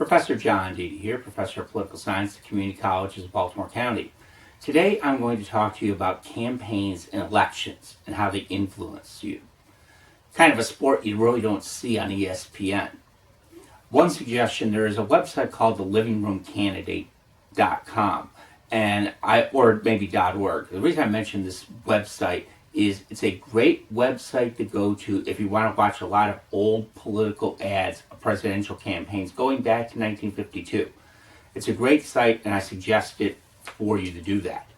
Professor John Deedy here, Professor of Political Science at the Community Colleges of Baltimore County. Today I'm going to talk to you about campaigns and elections and how they influence you. Kind of a sport you really don't see on ESPN. One suggestion, there is a website called thelivingroomcandidate.com or maybe .org. The reason I mention this website is it's a great website to go to if you want to watch a lot of old political ads of presidential campaigns going back to 1952. It's a great site, and I suggest it for you to do that.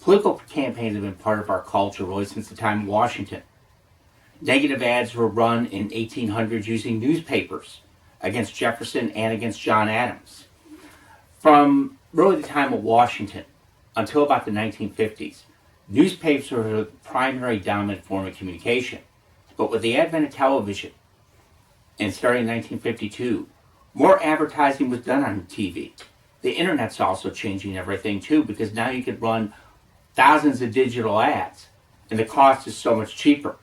Political campaigns have been part of our culture really since the time of Washington. Negative ads were run in 1800s using newspapers against Jefferson and against John Adams. From really the time of Washington until about the 1950s, newspapers were the primary dominant form of communication. But with the advent of television, and starting in 1952, more advertising was done on TV. The internet's also changing everything too, because now you can run thousands of digital ads, and the cost is so much cheaper.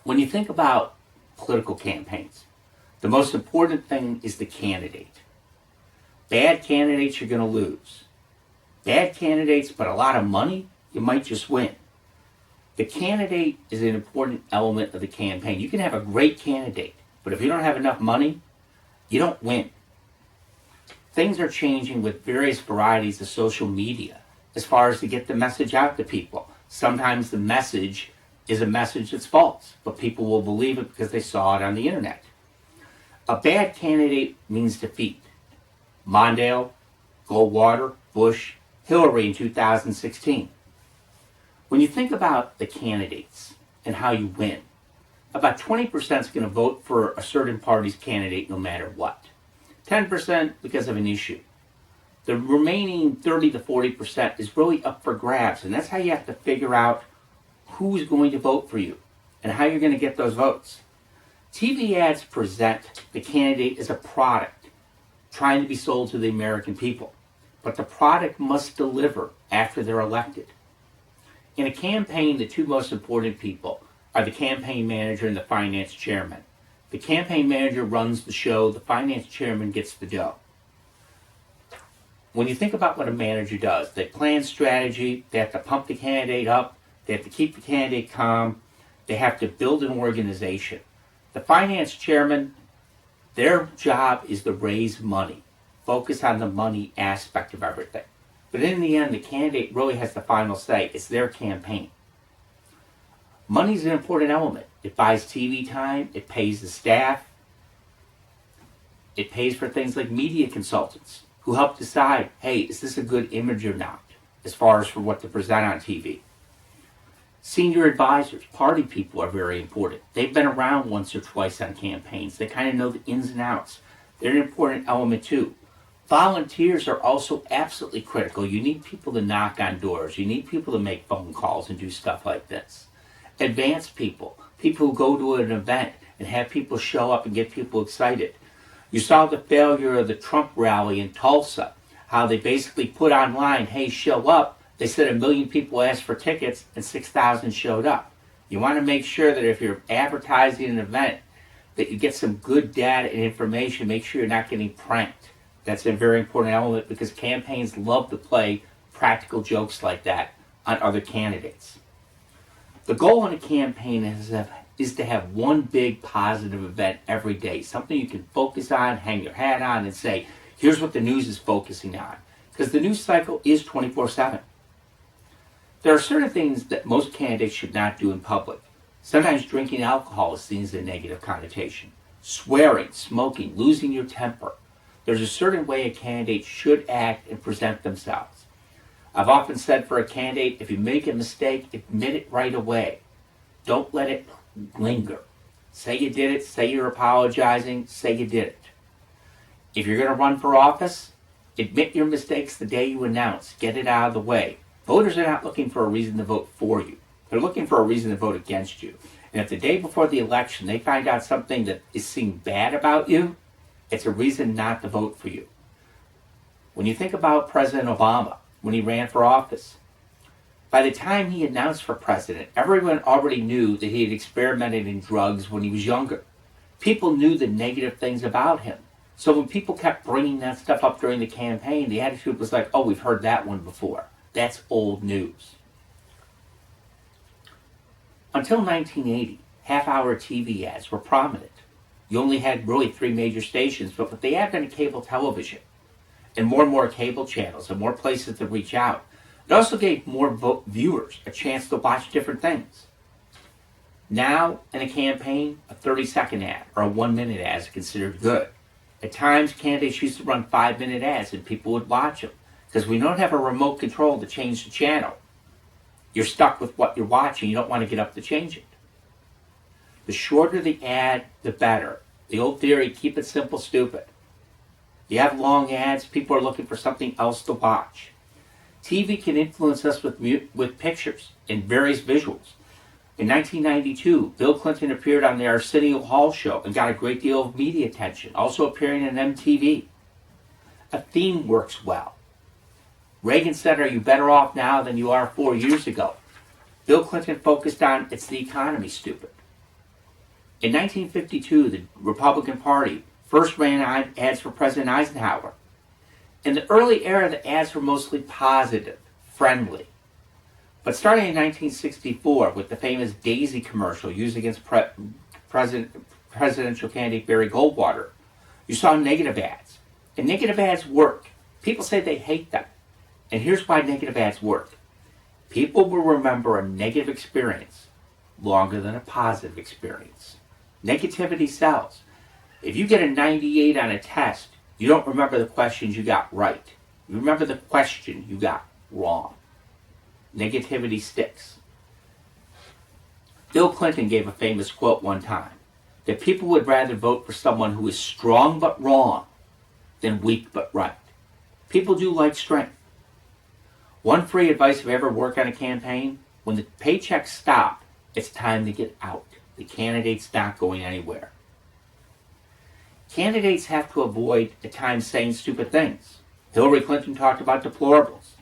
When you think about political campaigns, the most important thing is the candidate. Bad candidates you're going to lose. Bad candidates, but a lot of money, you might just win. The candidate is an important element of the campaign. You can have a great candidate, but if you don't have enough money, you don't win. Things are changing with various varieties of social media as far as to get the message out to people. Sometimes the message is a message that's false, but people will believe it because they saw it on the internet. A bad candidate means defeat. Mondale, Goldwater, Bush, Hillary in 2016. When you think about the candidates and how you win, about 20% is going to vote for a certain party's candidate no matter what. 10% because of an issue. The remaining 30 to 40% is really up for grabs, and that's how you have to figure out who's going to vote for you and how you're going to get those votes. TV ads present the candidate as a product trying to be sold to the American people, but the product must deliver after they're elected. In a campaign, the two most important people are the campaign manager and the finance chairman. The campaign manager runs the show, the finance chairman gets the dough. When you think about what a manager does, they plan strategy, they have to pump the candidate up, they have to keep the candidate calm, they have to build an organization. The finance chairman, their job is to raise money, focus on the money aspect of everything. But in the end, the candidate really has the final say. It's their campaign. Money's an important element. It buys TV time, it pays the staff, it pays for things like media consultants who help decide, hey, is this a good image or not, as far as for what to present on TV. Senior advisors, party people are very important. They've been around once or twice on campaigns. They kind of know the ins and outs. They're an important element too. Volunteers are also absolutely critical. You need people to knock on doors. You need people to make phone calls and do stuff like this. Advanced people, people who go to an event and have people show up and get people excited. You saw the failure of the Trump rally in Tulsa, how they basically put online, hey, show up. They said 1 million people asked for tickets and 6,000 showed up. You want to make sure that if you're advertising an event, that you get some good data and information. Make sure you're not getting pranked. That's a very important element because campaigns love to play practical jokes like that on other candidates. The goal in a campaign is to have one big positive event every day, something you can focus on, hang your hat on, and say, here's what the news is focusing on. Because the news cycle is 24/7. There are certain things that most candidates should not do in public. Sometimes drinking alcohol is seen as a negative connotation. Swearing, smoking, losing your temper. There's a certain way a candidate should act and present themselves. I've often said for a candidate, if you make a mistake, admit it right away. Don't let it linger. Say you did it, say you're apologizing, say you did it. If you're going to run for office, admit your mistakes the day you announce. Get it out of the way. Voters are not looking for a reason to vote for you. They're looking for a reason to vote against you. And if the day before the election they find out something that is seen bad about you, it's a reason not to vote for you. When you think about President Obama, when he ran for office, by the time he announced for president, everyone already knew that he had experimented in drugs when he was younger. People knew the negative things about him. So when people kept bringing that stuff up during the campaign, the attitude was like, oh, we've heard that one before. That's old news. Until 1980, half-hour TV ads were prominent. You only had really 3 major stations, but with the advent of cable television and more cable channels and more places to reach out, it also gave more viewers a chance to watch different things. Now, in a campaign, a 30-second ad or a 1-minute ad is considered good. At times, candidates used to run 5-minute ads and people would watch them because we don't have a remote control to change the channel. You're stuck with what you're watching. You don't want to get up to change it. The shorter the ad, the better. The old theory, keep it simple, stupid. You have long ads, people are looking for something else to watch. TV can influence us with pictures and various visuals. In 1992, Bill Clinton appeared on the Arsenio Hall show and got a great deal of media attention, also appearing on MTV. A theme works well. Reagan said, are you better off now than you are 4 years ago? Bill Clinton focused on, it's the economy, stupid. In 1952, the Republican Party first ran ads for President Eisenhower. In the early era, the ads were mostly positive, friendly. But starting in 1964, with the famous Daisy commercial used against presidential candidate Barry Goldwater, you saw negative ads. And negative ads work. People say they hate them. And here's why negative ads work. People will remember a negative experience longer than a positive experience. Negativity sells. If you get a 98 on a test, you don't remember the questions you got right. You remember the question you got wrong. Negativity sticks. Bill Clinton gave a famous quote one time, that people would rather vote for someone who is strong but wrong than weak but right. People do like strength. One free advice if you ever work on a campaign, when the paychecks stop, it's time to get out. The candidate's not going anywhere. Candidates have to avoid at times saying stupid things. Hillary Clinton talked about deplorables.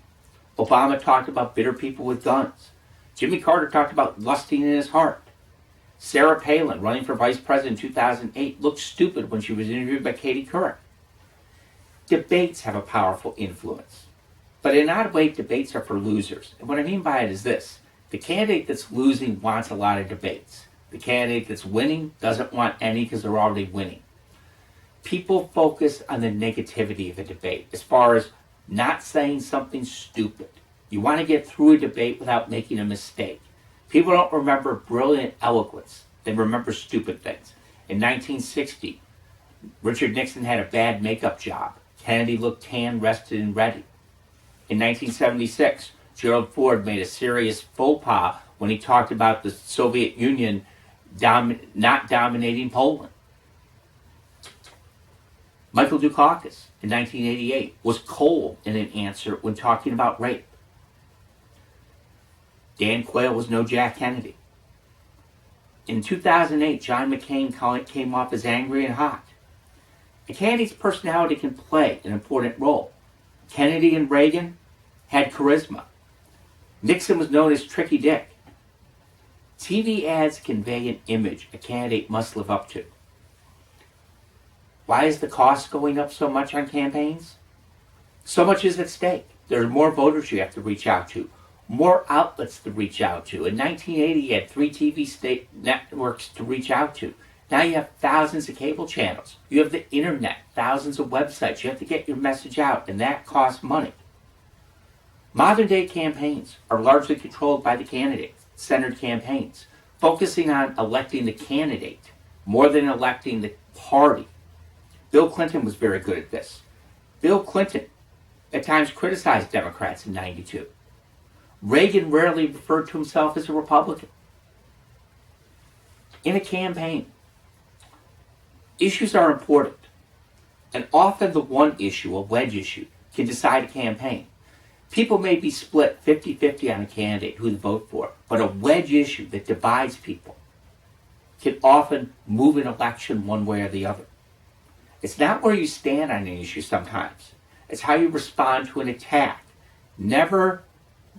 Obama talked about bitter people with guns. Jimmy Carter talked about lusting in his heart. Sarah Palin, running for vice president in 2008, looked stupid when she was interviewed by Katie Couric. Debates have a powerful influence. But in odd way, debates are for losers. And what I mean by it is this. The candidate that's losing wants a lot of debates. The candidate that's winning doesn't want any because they're already winning. People focus on the negativity of a debate as far as not saying something stupid. You want to get through a debate without making a mistake. People don't remember brilliant eloquence. They remember stupid things. In 1960, Richard Nixon had a bad makeup job. Kennedy looked tan, rested, and ready. In 1976, Gerald Ford made a serious faux pas when he talked about the Soviet Union not dominating Poland. Michael Dukakis, in 1988, was cold in an answer when talking about rape. Dan Quayle was no Jack Kennedy. In 2008, John McCain came off as angry and hot. A candidate's personality can play an important role. Kennedy and Reagan had charisma. Nixon was known as Tricky Dick. TV ads convey an image a candidate must live up to. Why is the cost going up so much on campaigns? So much is at stake. There are more voters you have to reach out to, more outlets to reach out to. In 1980, you had 3 TV state networks to reach out to. Now you have thousands of cable channels. You have the internet, thousands of websites. You have to get your message out, and that costs money. Modern day campaigns are largely controlled by the candidate-centered campaigns, focusing on electing the candidate more than electing the party. Bill Clinton was very good at this. Bill Clinton at times criticized Democrats in 92. Reagan rarely referred to himself as a Republican. In a campaign, issues are important, and often the one issue, a wedge issue, can decide a campaign. People may be split 50-50 on a candidate who to vote for, but a wedge issue that divides people can often move an election one way or the other. It's not where you stand on an issue sometimes. It's how you respond to an attack. Never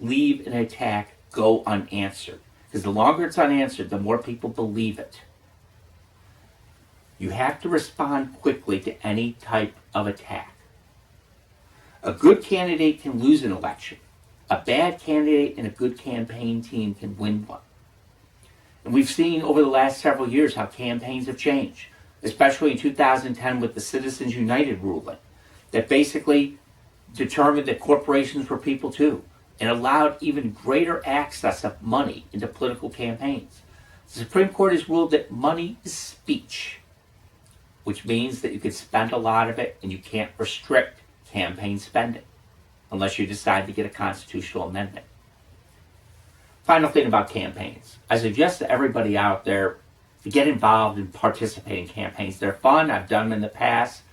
leave an attack go unanswered, because the longer it's unanswered, the more people believe it. You have to respond quickly to any type of attack. A good candidate can lose an election. A bad candidate and a good campaign team can win one. And we've seen over the last several years how campaigns have changed, especially in 2010 with the Citizens United ruling that basically determined that corporations were people too and allowed even greater access of money into political campaigns. The Supreme Court has ruled that money is speech, which means that you can spend a lot of it and you can't restrict campaign spending unless you decide to get a constitutional amendment. Final thing about campaigns. I suggest to everybody out there to get involved and participate in campaigns. They're fun. I've done them in the past.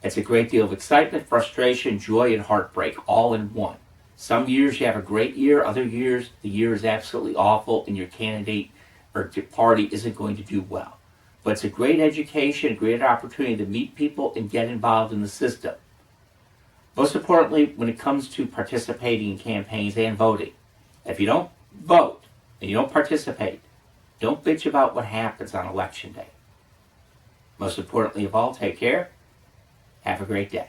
It's a great deal of excitement, frustration, joy, and heartbreak all in one. Some years you have a great year. Other years, the year is absolutely awful and your candidate or your party isn't going to do well. But it's a great education, a great opportunity to meet people and get involved in the system. Most importantly, when it comes to participating in campaigns and voting, if you don't vote and you don't participate, don't bitch about what happens on election day. Most importantly of all, take care. Have a great day.